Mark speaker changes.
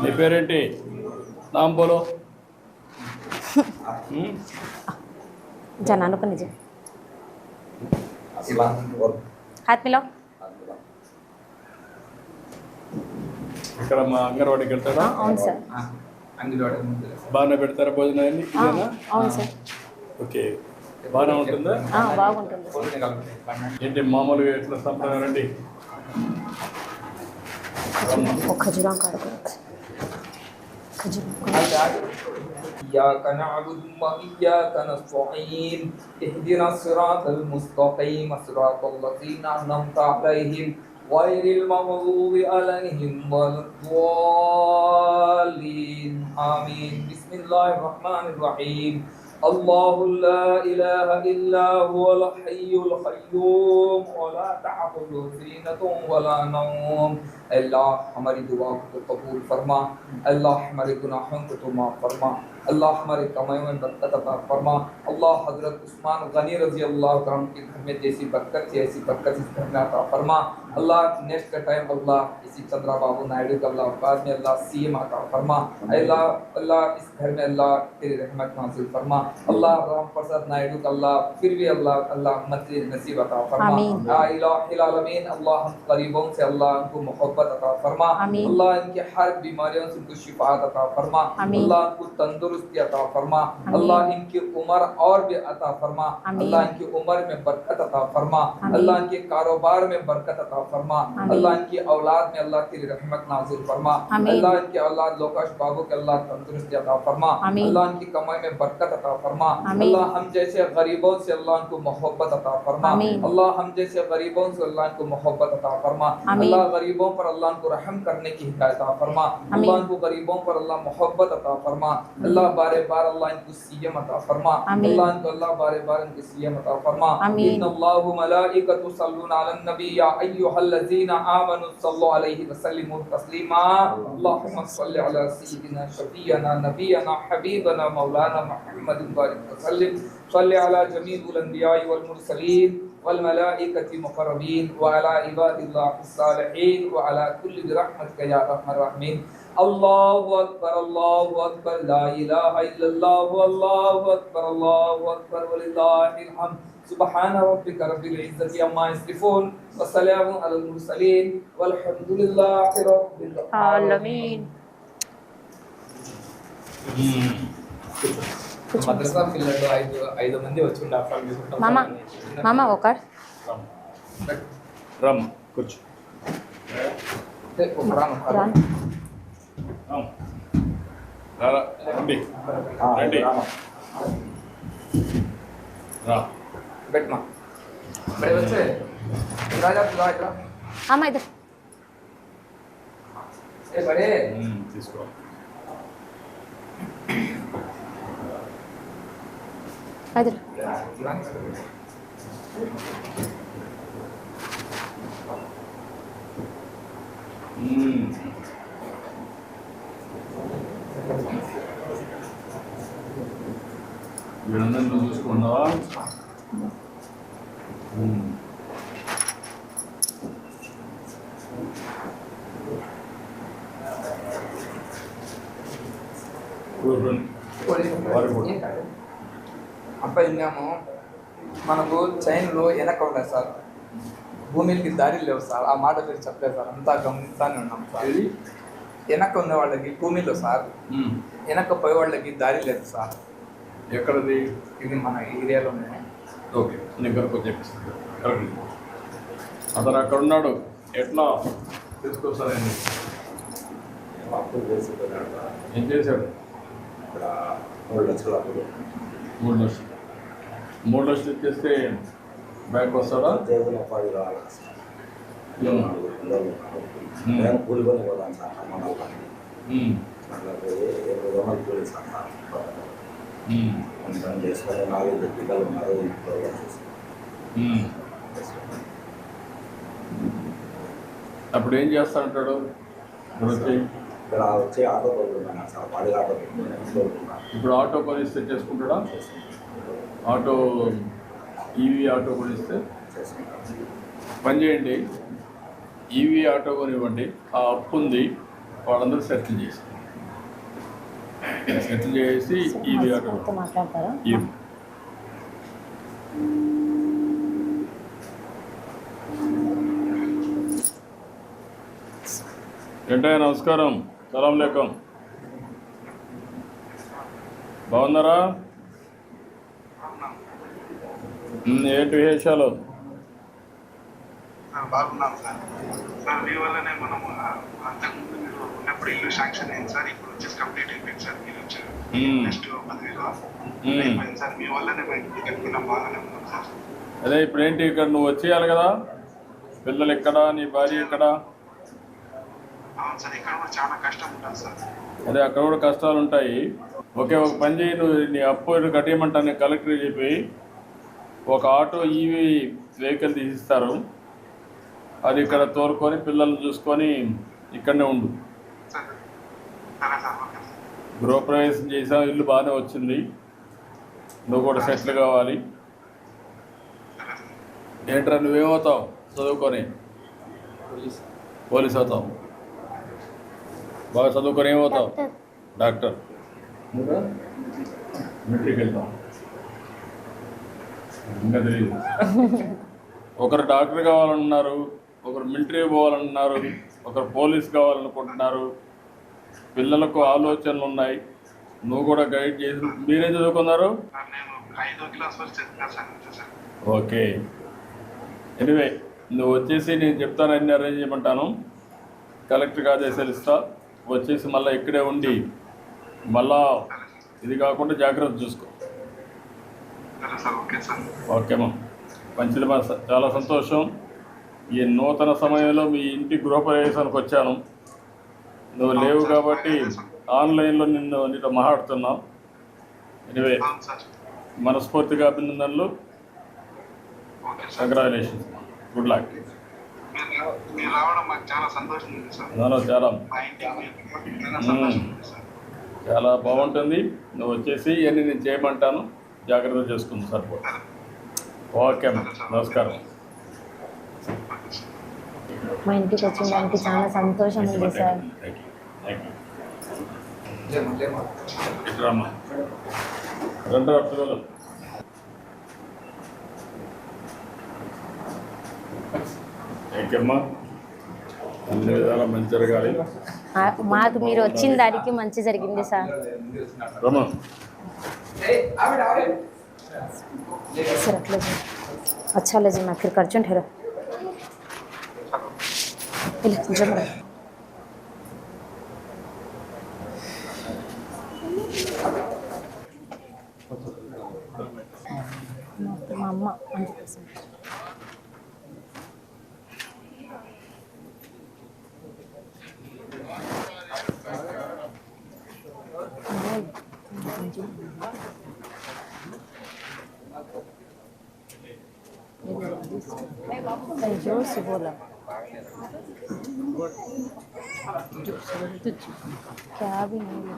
Speaker 1: నీ పేరేంటి? नाम बोलो।
Speaker 2: जाना को नीचे हाथ मिलाओ।
Speaker 1: ఇక్కడ మా అంగన్వాడికి వెళ్తాడా?
Speaker 2: అవును సార్.
Speaker 1: బాగానే పెడతారా భోజనాన్ని?
Speaker 2: అవును సార్.
Speaker 1: ఓకే, బాగానే ఉంటుందా?
Speaker 2: బాగుంటుంది.
Speaker 1: ఏంటి మామూలుగా ఎట్లా సంప్రదాయం రండి?
Speaker 2: ఖజూరం కాడుకోవచ్చు.
Speaker 3: إياك نعبد وإياك نستعين اهدنا الصراط المستقيم صراط الذين أنعمت عليهم غير المغضوب عليهم ولا الضالين آمين. بسم الله الرحمن الرحيم. الله لا إله إلا هو الحي القيوم ولا تأخذه سنة ولا نوم. अल्लाह हमारी दुआ को कबूल फरमा, अल्लाह हमारे गुनाहों को तो माफ़ फरमा, अल्लाह हमारे कमाई में बरकत अता फरमा। अल्लाह हज़रत उस्मान गनी रज़ी अल्लाह तआला के घर में जैसी बरकत थी ऐसी बरकत इस घर में अता फरमा। अल्लाह नेक्स्ट टाइम अल्लाह इसी चंद्रा बाबू नायडू का अल्लाह बाद में अल्लाह सीएम अता फरमा। अल्लाह अल्लाह इस घर में अल्लाह तेरी रहमत नाज़िल फरमा। अल्लाह राम प्रसाद नायडू का अल्लाह फिर भी अल्लाह अल्लाह मज़ीद नसीब अता फरमा। या इलाहिल आलमीन, अल्लाह हम गरीबों से अल्लाह उनको मोहब्बत अता फरमा। अल्लाह इनके हर बीमारियों से उनको शिफाअत अता फरमा। अल्लाह इनको तंदुरुस्ती अता फरमा। अल्लाह इनकी उम्र और भी अता फरमा। अल्लाह इनकी उम्र में बरकत अता फरमा। अल्लाह इनके कारोबार में बरकत अता फरमा। अल्लाह इनकी औलाद में अल्लाह तेरी रहमत नाज़िल फरमा। अल्लाह इनके औलाद लोकेश बाबू के अल्लाह तंदुरुस्ती अता फरमा। अल्लाह इनकी कमाई में बरकत अता फरमा। अल्लाह हम जैसे गरीबों से अल्लाह इनको मोहब्बत अता फरमा। अल्लाह हम जैसे गरीबों से अल्लाह इनको मोहब्बत अता फरमा। अल्लाह गरीबों पर अल्लाह को रहम करने की हिदायत अता फरमा। अल्लाह इनको गरीबों पर अल्लाह मोहब्बत अता फरमा। अल्लाह बारे बार अल्लाह इनको सीएम अता फरमा। अल्लाह इनको अल्लाह बारे बार इनको सीएम अता फरमा। इन्नल्लाहु व मलाइकतु युसल्लूना अलन नबी या अय्युहल्लज़ीना आमनु सल्लु अलैहि व सल्लिमू तस्लीमा। अल्लाहुम्मा सल्लि अला सय्यिदिना शफीअना नबियना हबीबना मौलाना मुहम्मदिन व सल्लिम सल्लि अला जमीउल अंबिया वल मुरसलीन والملائكة مقربين وعلى عباد الله الصالحين وعلى كل برحمتك يا أرحم الراحمين. الله أكبر الله أكبر لا إله إلا الله والله أكبر الله أكبر ولله الحمد. سبحان ربك رب العزة عما يصفون وسلام على المرسلين والحمد لله رب العالمين. మద్రసా పిల్లలు ఐదు మంది వచ్చి ఉండాలి.
Speaker 2: మామ మామ ఒక
Speaker 1: రమ్ కూర్చో. రండి రండి రా
Speaker 3: బెట్మా బడే వచ్చే రాజా రాజా
Speaker 2: మామ ఇది
Speaker 3: ఏ బడే
Speaker 1: తీసుకో.
Speaker 2: అదే
Speaker 1: వీళ్ళందరినీ చూసుకున్నావా?
Speaker 3: అబ్బాయి మేము మనకు చైన్లో వెనక ఉన్నాయి సార్, భూమికి దారి లేవు సార్. ఆ మాట మీరు చెప్పలేదు సార్, అంతా గమనిస్తానే ఉన్నాం సార్. వెనక ఉన్న వాళ్ళకి భూమిలో సార్, వెనక పోయే వాళ్ళకి దారి లేదు సార్.
Speaker 1: ఎక్కడది?
Speaker 3: ఇది మన ఏరియాలోనే.
Speaker 1: ఓకే, నేను కనుక చెప్పిస్తాను. కరెక్ట్. అతను అక్కడ ఉన్నాడు, ఎట్లా తీసుకొస్తానండి? ఏం చేశాడు?
Speaker 4: 3 లక్షలు అప్పుడు.
Speaker 1: 3 లక్షలు. 3 లక్షలు ఇచ్చేస్తే బ్యాంక్ వస్తాడా?
Speaker 4: జేబులో 10 రావాలి. నేను కూలి పని పోదాను సార్, అట్లా పోయి 20 కూలి సార్. పని చేసుకొని 4 పిల్లలు ఉన్నారు, ఇంట్లో
Speaker 1: అప్పుడు ఏం చేస్తానంటాడు?
Speaker 4: ఇక్కడ వచ్చి ఆటో కొడుతున్నాను సార్, పాడి ఆటో
Speaker 1: ఇప్పుడు ఆటో కొనిస్తే చేసుకుంటాడా? ఆటో ఈవీ ఆటో కొనిస్తే పని చేయండి. ఈవీ ఆటో కొనివ్వండి. ఆ అప్పు ఉంది, వాళ్ళందరూ సెటిల్ చేసి ఈవీ ఆటో
Speaker 2: వాళ్ళతో మాట్లాడతారా
Speaker 1: ఈవీ ఏంటయ్య నమస్కారం, సలాం లేకం. బాగున్నారా? ఏంటి విశేషాలు?
Speaker 5: బాగున్నాం సార్. సార్ మీ వల్లనే మనం అంతకుముందు మీరు ఉన్నప్పుడు ఇల్లు శాంక్షన్ అయింది సార్. ఇప్పుడు వచ్చేసి కంప్లీట్ అయిపోయింది సార్. మీరు వచ్చారు నెక్స్ట్ 10,000 అయిపోయింది సార్. మీ వల్లనే మేము ఇంటికి కట్టుకున్నాం, బాగానే ఉన్నాం సార్.
Speaker 1: అదే ఇప్పుడేంటి ఇక్కడ నువ్వు వచ్చేయాలి కదా, పిల్లలు ఎక్కడ, నీ భార్య ఎక్కడ?
Speaker 5: అవును సార్, ఇక్కడ కూడా చాలా కష్టం ఉంటుంది సార్.
Speaker 1: అదే అక్కడ కూడా కష్టాలు ఉంటాయి. ఓకే, ఒక పని చేయి, నువ్వు నీ అప్పు కట్టేయమంటా, నేను కలెక్టర్ చెప్పి ఒక ఆటో ఈవీ వెహికల్ తీసిస్తారు, అది ఇక్కడ తోలుకొని పిల్లల్ని చూసుకొని ఇక్కడనే ఉండు.
Speaker 5: సరే సరే సార్, ఓకే సార్.
Speaker 1: గృహప్రవేశం చేసావు, ఇల్లు బాగానే వచ్చింది, నువ్వు కూడా సెటిల్ కావాలి.
Speaker 5: సరే సార్.
Speaker 1: ఏంట్రా నువ్వేమవుతావు చదువుకొని? పోలీస్ అవుతావు. బాగా చదువుకొని ఏమవుతావు? డాక్టర్. మిలిటరీకి వెళ్తాం. ఇంకా తెలియదు. ఒకరు డాక్టర్ కావాలన్నారు, ఒకరు మిలిటరీ పోవాలన్నారు, ఒకరు పోలీస్ కావాలనుకుంటున్నారు. పిల్లలకు ఆలోచనలు ఉన్నాయి, నువ్వు కూడా గైడ్ చేసి. మీరేం చదువుకున్నారు?
Speaker 5: సార్ నేను 5వ క్లాస్ వరకు చదివినా సార్, అంతే సార్.
Speaker 1: ఓకే, ఎనివే నువ్వు వచ్చేసి నేను చెప్తాను, అన్ని అరేంజ్ చేయమంటాను, కలెక్టర్కి ఆదేశాలు ఇస్తా. వచ్చేసి మళ్ళీ ఇక్కడే ఉండి మళ్ళా ఇది కాకుండా జాగ్రత్త చూసుకో.
Speaker 5: సరే సార్, ఓకే సార్.
Speaker 1: ఓకేమా, మంచిదమ్మా, చాలా సంతోషం. ఈ నూతన సమయంలో మీ ఇంటి గృహప్రవేశానికి వచ్చాను. నువ్వు లేవు కాబట్టి ఆన్లైన్లో నీతో మాట్లాడుతున్నాం. ఎనివే
Speaker 5: అవును సార్,
Speaker 1: మనస్ఫూర్తిగా అభినందనలు,
Speaker 5: okay sir.
Speaker 1: Congratulations, good luck.
Speaker 5: మీరు రావడం మాకు చాలా సంతోషం ఉంది సార్.
Speaker 1: నాలో చాలా
Speaker 5: మా ఇంటికి మీరు చాలా సంతోషం ఉంది సార్.
Speaker 1: చాలా బాగుంటుంది. నువ్వు వచ్చేసి ఇవన్నీ నేను చేయమంటాను, జాగ్రత్త చేసుకుంది సార్.
Speaker 5: సరే.
Speaker 1: ఓకే అమ్మా, నమస్కారం.
Speaker 2: మా ఇంటికి వచ్చిన దానికి చాలా సంతోషం ఉంది సార్.
Speaker 1: ఇట్రామ్మా, రెండు పిల్లలు. ఓకేమ్మా, అన్ని విధాలా మంచి జరగాలి.
Speaker 2: మాకు మీరు వచ్చిన దానికి మంచి జరిగింది సార్.
Speaker 1: రమా,
Speaker 2: सर रख लीजिए, अच्छा लीजिए, मैं फिर करचूँ ठहरो जम మా అమ్మ అందుకోసం जोर से बोला क्या भी नहीं